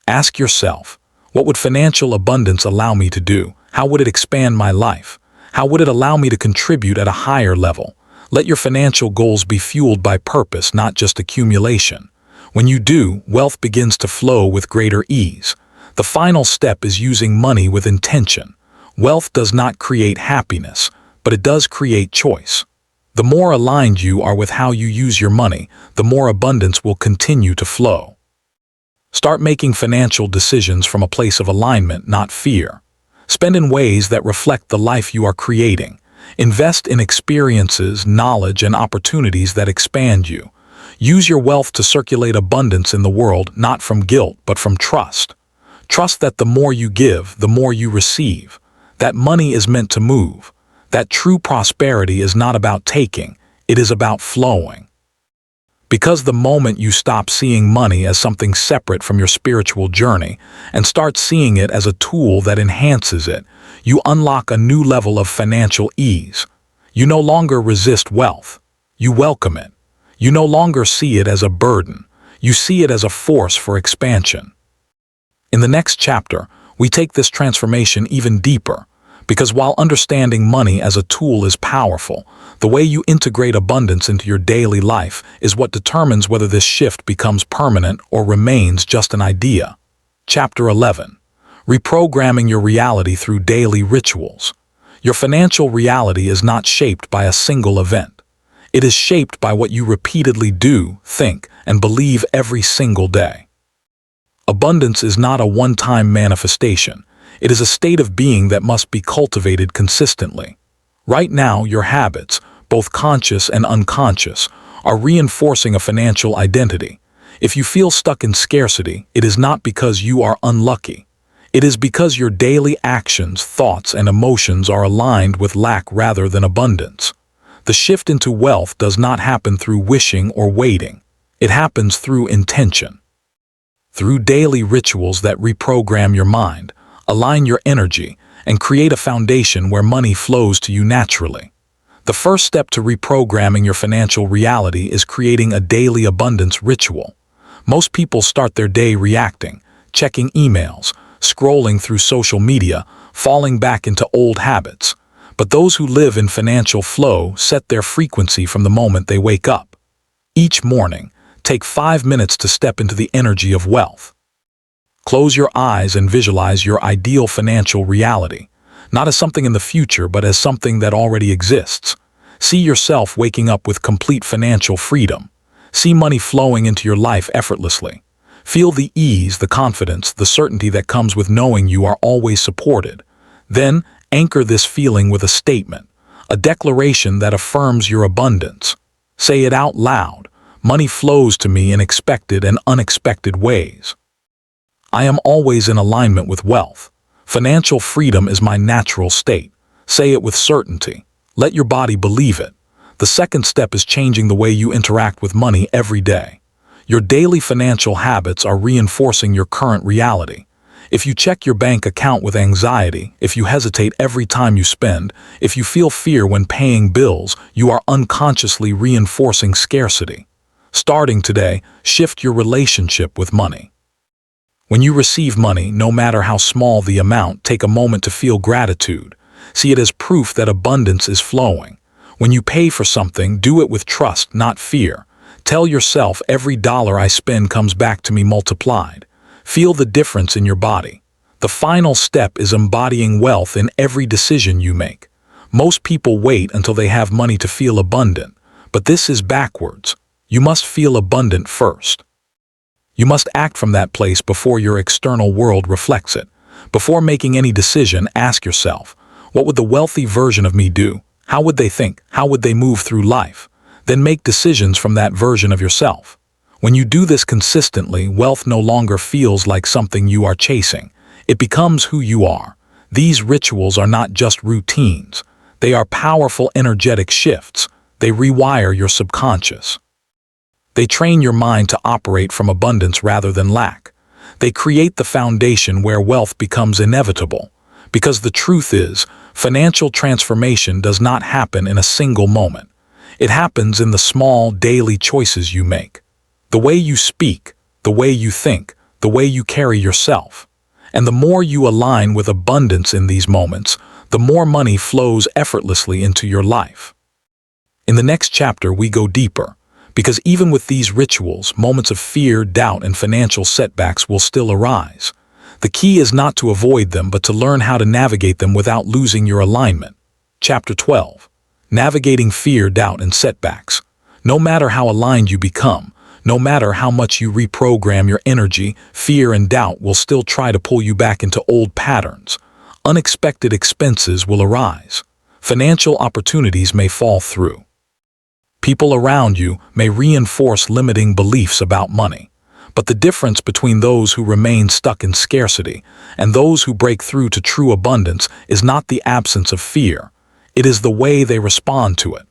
Ask yourself, what would financial abundance allow me to do? How would it expand my life? How would it allow me to contribute at a higher level? Let your financial goals be fueled by purpose, not just accumulation. When you do, wealth begins to flow with greater ease. The final step is using money with intention. Wealth does not create happiness, but it does create choice. The more aligned you are with how you use your money, the more abundance will continue to flow. Start making financial decisions from a place of alignment, not fear. Spend in ways that reflect the life you are creating. Invest in experiences, knowledge, and opportunities that expand you. Use your wealth to circulate abundance in the world, not from guilt, but from trust. Trust that the more you give, the more you receive. That money is meant to move. That true prosperity is not about taking, it is about flowing. Because the moment you stop seeing money as something separate from your spiritual journey and start seeing it as a tool that enhances it, you unlock a new level of financial ease. You no longer resist wealth. You welcome it. You no longer see it as a burden. You see it as a force for expansion. In the next chapter, we take this transformation even deeper. Because while understanding money as a tool is powerful, the way you integrate abundance into your daily life is what determines whether this shift becomes permanent or remains just an idea. Chapter 11. Reprogramming your reality through daily rituals. Your financial reality is not shaped by a single event. It is shaped by what you repeatedly do, think, and believe every single day. Abundance is not a one-time manifestation. It is a state of being that must be cultivated consistently. Right now, your habits, both conscious and unconscious, are reinforcing a financial identity. If you feel stuck in scarcity, it is not because you are unlucky. It is because your daily actions, thoughts, and emotions are aligned with lack rather than abundance. The shift into wealth does not happen through wishing or waiting. It happens through intention. Through daily rituals that reprogram your mind, align your energy, and create a foundation where money flows to you naturally. The first step to reprogramming your financial reality is creating a daily abundance ritual. Most people start their day reacting, checking emails, scrolling through social media, falling back into old habits. But those who live in financial flow set their frequency from the moment they wake up. Each morning, take 5 minutes to step into the energy of wealth. Close your eyes and visualize your ideal financial reality, not as something in the future, but as something that already exists. See yourself waking up with complete financial freedom. See money flowing into your life effortlessly. Feel the ease, the confidence, the certainty that comes with knowing you are always supported. Then, anchor this feeling with a statement. a declaration that affirms your abundance. Say it out loud. Money flows to me in expected and unexpected ways. I am always in alignment with wealth. Financial freedom is my natural state. Say it with certainty. Let your body believe it. The second step is changing the way you interact with money every day. Your daily financial habits are reinforcing your current reality. If you check your bank account with anxiety, if you hesitate every time you spend, if you feel fear when paying bills, you are unconsciously reinforcing scarcity. Starting today, shift your relationship with money. When you receive money, no matter how small the amount, take a moment to feel gratitude. See it as proof that abundance is flowing. When you pay for something, do it with trust, not fear. Tell yourself every dollar I spend comes back to me multiplied. Feel the difference in your body. The final step is embodying wealth in every decision you make. Most people wait until they have money to feel abundant, but this is backwards. You must feel abundant first. You must act from that place before your external world reflects it. Before making any decision, ask yourself, what would the wealthy version of me do? How would they think? How would they move through life? Then make decisions from that version of yourself. When you do this consistently, wealth no longer feels like something you are chasing. It becomes who you are. These rituals are not just routines. They are powerful energetic shifts. They rewire your subconscious. They train your mind to operate from abundance rather than lack. They create the foundation where wealth becomes inevitable. Because the truth is, financial transformation does not happen in a single moment. It happens in the small daily choices you make. The way you speak, the way you think, the way you carry yourself. And the more you align with abundance in these moments, the more money flows effortlessly into your life. In the next chapter, we go deeper, because even with these rituals, moments of fear, doubt, and financial setbacks will still arise. The key is not to avoid them, but to learn how to navigate them without losing your alignment. Chapter 12. Navigating fear, doubt, and setbacks. No matter how aligned you become, no matter how much you reprogram your energy, fear and doubt will still try to pull you back into old patterns. Unexpected expenses will arise. Financial opportunities may fall through. People around you may reinforce limiting beliefs about money. But the difference between those who remain stuck in scarcity and those who break through to true abundance is not the absence of fear. It is the way they respond to it.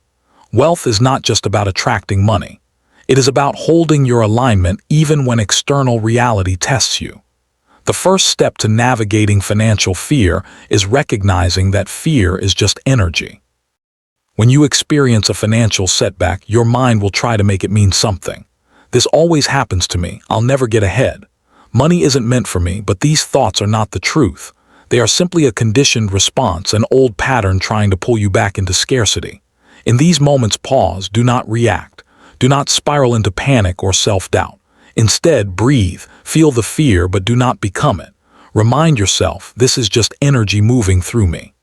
Wealth is not just about attracting money. It is about holding your alignment even when external reality tests you. The first step to navigating financial fear is recognizing that fear is just energy. When you experience a financial setback, your mind will try to make it mean something. This always happens to me. I'll never get ahead. Money isn't meant for me, but these thoughts are not the truth. They are simply a conditioned response, an old pattern trying to pull you back into scarcity. In these moments, pause, do not react. Do not spiral into panic or self-doubt. Instead, breathe, feel the fear, but do not become it. Remind yourself, this is just energy moving through me.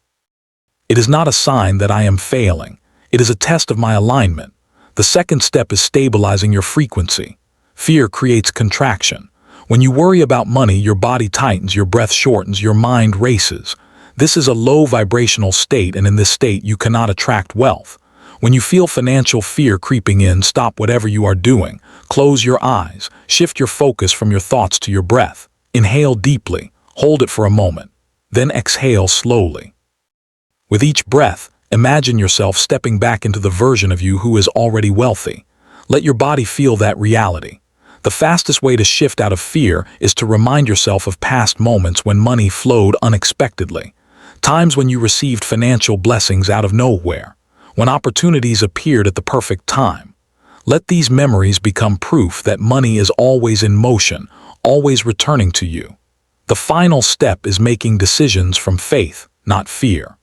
It is not a sign that I am failing. It is a test of my alignment. The second step is stabilizing your frequency. Fear creates contraction. When you worry about money, your body tightens, your breath shortens, your mind races. This is a low vibrational state, and in this state, you cannot attract wealth. When you feel financial fear creeping in, stop whatever you are doing. Close your eyes. Shift your focus from your thoughts to your breath. Inhale deeply. Hold it for a moment. Then exhale slowly. With each breath, imagine yourself stepping back into the version of you who is already wealthy. Let your body feel that reality. The fastest way to shift out of fear is to remind yourself of past moments when money flowed unexpectedly. Times when you received financial blessings out of nowhere. When opportunities appeared at the perfect time. Let these memories become proof that money is always in motion, always returning to you. The final step is making decisions from faith, not fear.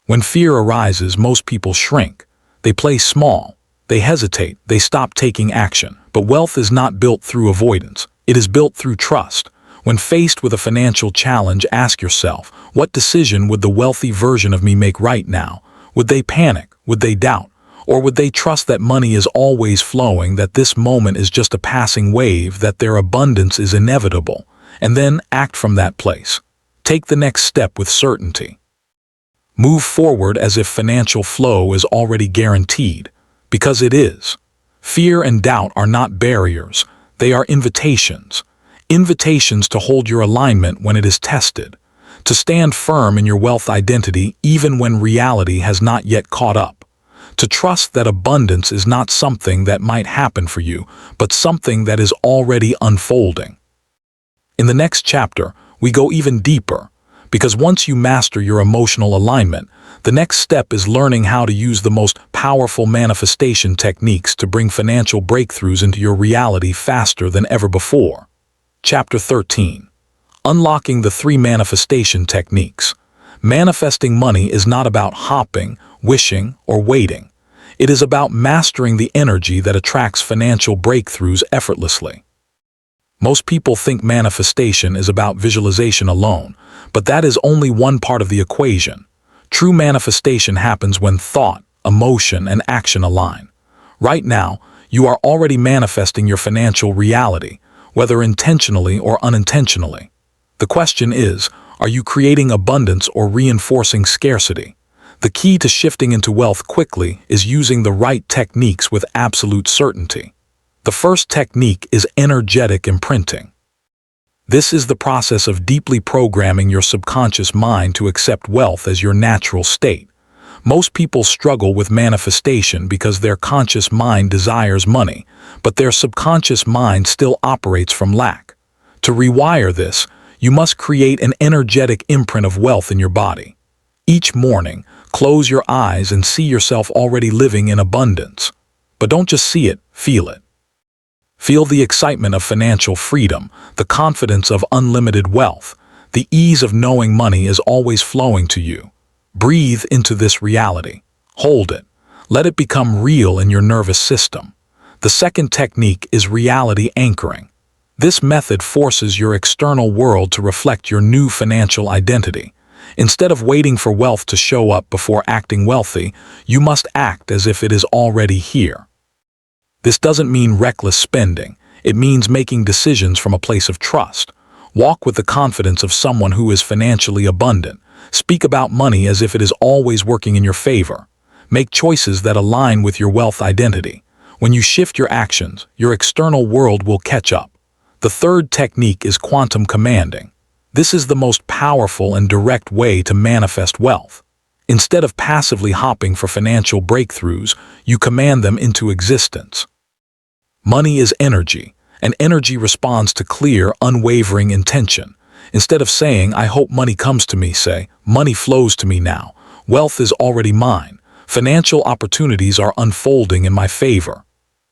When fear arises, most people shrink. They play small. They hesitate. They stop taking action. But wealth is not built through avoidance. It is built through trust. When faced with a financial challenge, ask yourself, what decision would the wealthy version of me make right now? Would they panic? Would they doubt? Or would they trust that money is always flowing, that this moment is just a passing wave, that their abundance is inevitable? And then act from that place. Take the next step with certainty. Move forward as if financial flow is already guaranteed, because it is. Fear and doubt are not barriers, they are invitations. Invitations to hold your alignment when it is tested, to stand firm in your wealth identity even when reality has not yet caught up, to trust that abundance is not something that might happen for you, but something that is already unfolding. In the next chapter, we go even deeper, because once you master your emotional alignment, the next step is learning how to use the most powerful manifestation techniques to bring financial breakthroughs into your reality faster than ever before. Chapter 13. Unlocking the 3 manifestation techniques. Manifesting money is not about hopping, wishing, or waiting. It is about mastering the energy that attracts financial breakthroughs effortlessly. Most people think manifestation is about visualization alone, but that is only one part of the equation. True manifestation happens when thought, emotion, and action align. Right now, you are already manifesting your financial reality, whether intentionally or unintentionally. The question is, are you creating abundance or reinforcing scarcity? The key to shifting into wealth quickly is using the right techniques with absolute certainty. The first technique is energetic imprinting. This is the process of deeply programming your subconscious mind to accept wealth as your natural state. Most people struggle with manifestation because their conscious mind desires money, but their subconscious mind still operates from lack. To rewire this, you must create an energetic imprint of wealth in your body. Each morning, close your eyes and see yourself already living in abundance. But don't just see it, feel it. Feel the excitement of financial freedom, the confidence of unlimited wealth, the ease of knowing money is always flowing to you. Breathe into this reality. Hold it. Let it become real in your nervous system. The second technique is reality anchoring. This method forces your external world to reflect your new financial identity. Instead of waiting for wealth to show up before acting wealthy, you must act as if it is already here. This doesn't mean reckless spending. It means making decisions from a place of trust. Walk with the confidence of someone who is financially abundant. Speak about money as if it is always working in your favor. Make choices that align with your wealth identity. When you shift your actions, your external world will catch up. The third technique is quantum commanding. This is the most powerful and direct way to manifest wealth. Instead of passively hopping for financial breakthroughs, you command them into existence. Money is energy, and energy responds to clear, unwavering intention. Instead of saying, "I hope money comes to me," say, "Money flows to me now. Wealth is already mine. Financial opportunities are unfolding in my favor."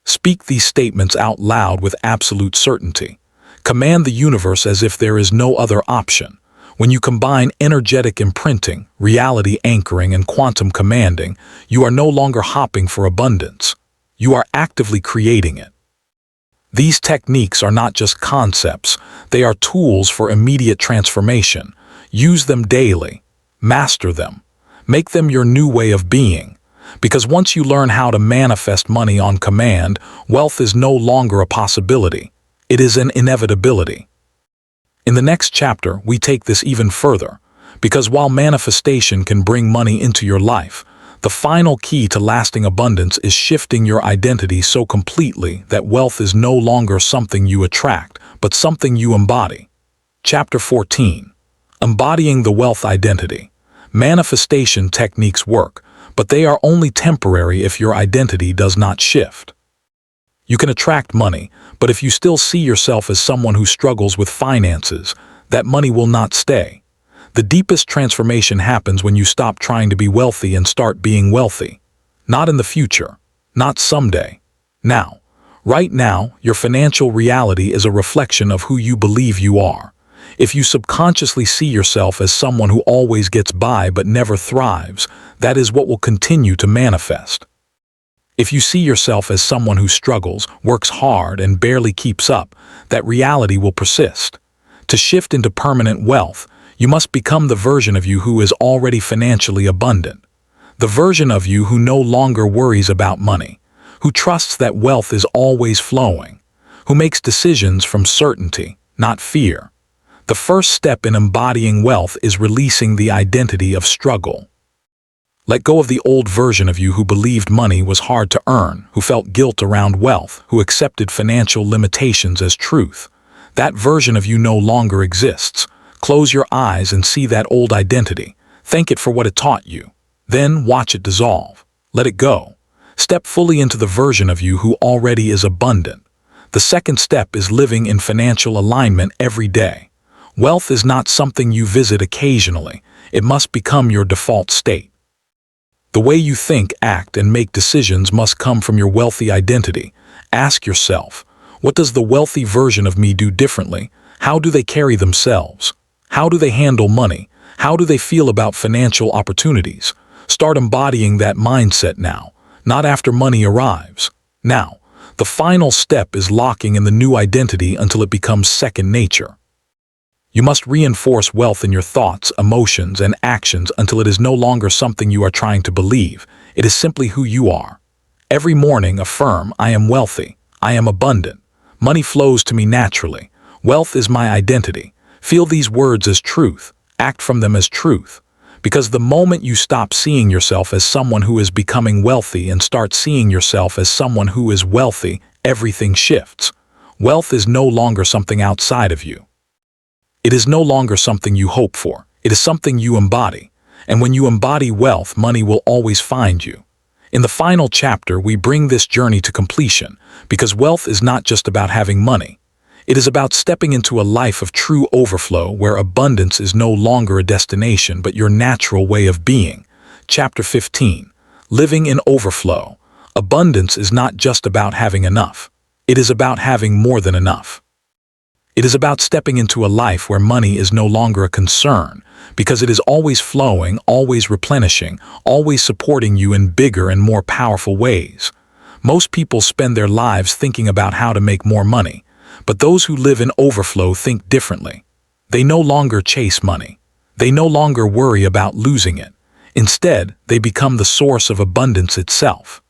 Speak these statements out loud with absolute certainty. Command the universe as if there is no other option. When you combine energetic imprinting, reality anchoring, and quantum commanding, you are no longer hopping for abundance. You are actively creating it. These techniques are not just concepts, they are tools for immediate transformation. Use them daily. Master them. Make them your new way of being. Because once you learn how to manifest money on command, wealth is no longer a possibility. It is an inevitability. In the next chapter, we take this even further, because while manifestation can bring money into your life, the final key to lasting abundance is shifting your identity so completely that wealth is no longer something you attract, but something you embody. Chapter 14. Embodying the wealth identity. Manifestation techniques work, but they are only temporary if your identity does not shift. You can attract money, but if you still see yourself as someone who struggles with finances, that money will not stay. The deepest transformation happens when you stop trying to be wealthy and start being wealthy. Not in the future, not someday. Now. Right now, your financial reality is a reflection of who you believe you are. If you subconsciously see yourself as someone who always gets by but never thrives, that is what will continue to manifest. If you see yourself as someone who struggles, works hard, and barely keeps up, that reality will persist. To shift into permanent wealth, you must become the version of you who is already financially abundant. The version of you who no longer worries about money, who trusts that wealth is always flowing, who makes decisions from certainty, not fear. The first step in embodying wealth is releasing the identity of struggle. Let go of the old version of you who believed money was hard to earn, who felt guilt around wealth, who accepted financial limitations as truth. That version of you no longer exists. Close your eyes and see that old identity. Thank it for what it taught you. Then watch it dissolve. Let it go. Step fully into the version of you who already is abundant. The second step is living in financial alignment every day. Wealth is not something you visit occasionally. It must become your default state. The way you think, act, and make decisions must come from your wealthy identity. Ask yourself, what does the wealthy version of me do differently? How do they carry themselves? How do they handle money? How do they feel about financial opportunities? Start embodying that mindset now, not after money arrives. Now, the final step is locking in the new identity until it becomes second nature. You must reinforce wealth in your thoughts, emotions, and actions until it is no longer something you are trying to believe. It is simply who you are. Every morning affirm, I am wealthy. I am abundant. Money flows to me naturally. Wealth is my identity. Feel these words as truth. Act from them as truth. Because the moment you stop seeing yourself as someone who is becoming wealthy and start seeing yourself as someone who is wealthy, everything shifts. Wealth is no longer something outside of you. It is no longer something you hope for. It is something you embody. And when you embody wealth, money will always find you. In the final chapter, we bring this journey to completion, because wealth is not just about having money. It is about stepping into a life of true overflow where abundance is no longer a destination but your natural way of being. Chapter 15. Living in overflow. Abundance is not just about having enough. It is about having more than enough. It is about stepping into a life where money is no longer a concern, because it is always flowing, always replenishing, always supporting you in bigger and more powerful ways. Most people spend their lives thinking about how to make more money, but those who live in overflow think differently. They no longer chase money. They no longer worry about losing it. Instead, they become the source of abundance itself.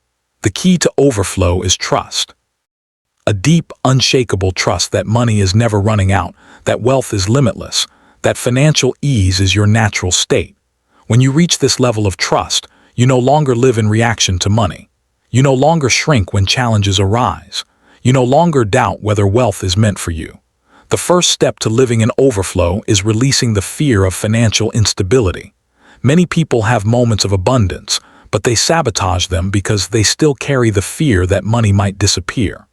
The key to overflow is trust. A deep, unshakable trust that money is never running out, that wealth is limitless, that financial ease is your natural state. When you reach this level of trust, you no longer live in reaction to money. You no longer shrink when challenges arise. You no longer doubt whether wealth is meant for you. The first step to living in overflow is releasing the fear of financial instability. Many people have moments of abundance, but they sabotage them because they still carry the fear that money might disappear.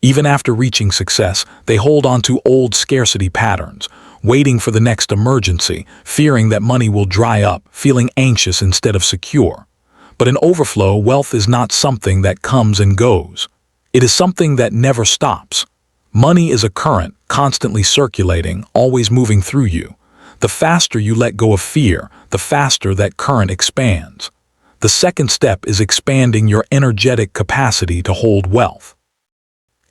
Even after reaching success, they hold on to old scarcity patterns, waiting for the next emergency, fearing that money will dry up, feeling anxious instead of secure. But in overflow, wealth is not something that comes and goes. It is something that never stops. Money is a current, constantly circulating, always moving through you. The faster you let go of fear, the faster that current expands. The second step is expanding your energetic capacity to hold wealth.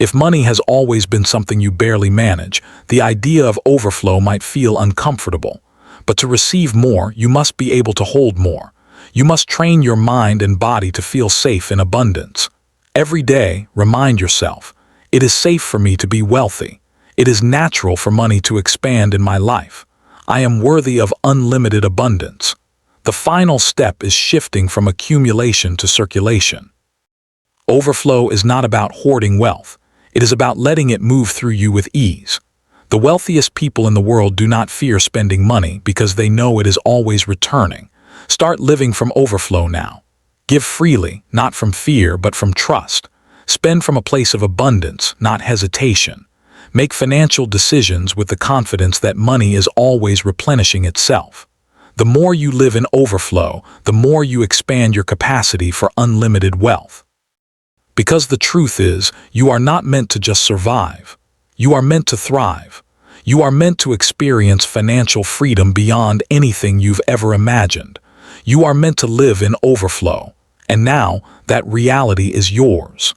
If money has always been something you barely manage, the idea of overflow might feel uncomfortable. But to receive more, you must be able to hold more. You must train your mind and body to feel safe in abundance. Every day, remind yourself, it is safe for me to be wealthy. It is natural for money to expand in my life. I am worthy of unlimited abundance. The final step is shifting from accumulation to circulation. Overflow is not about hoarding wealth. It is about letting it move through you with ease. The wealthiest people in the world do not fear spending money because they know it is always returning. Start living from overflow now. Give freely, not from fear, but from trust. Spend from a place of abundance, not hesitation. Make financial decisions with the confidence that money is always replenishing itself. The more you live in overflow, the more you expand your capacity for unlimited wealth. Because the truth is, you are not meant to just survive. You are meant to thrive. You are meant to experience financial freedom beyond anything you've ever imagined. You are meant to live in overflow. And now, that reality is yours.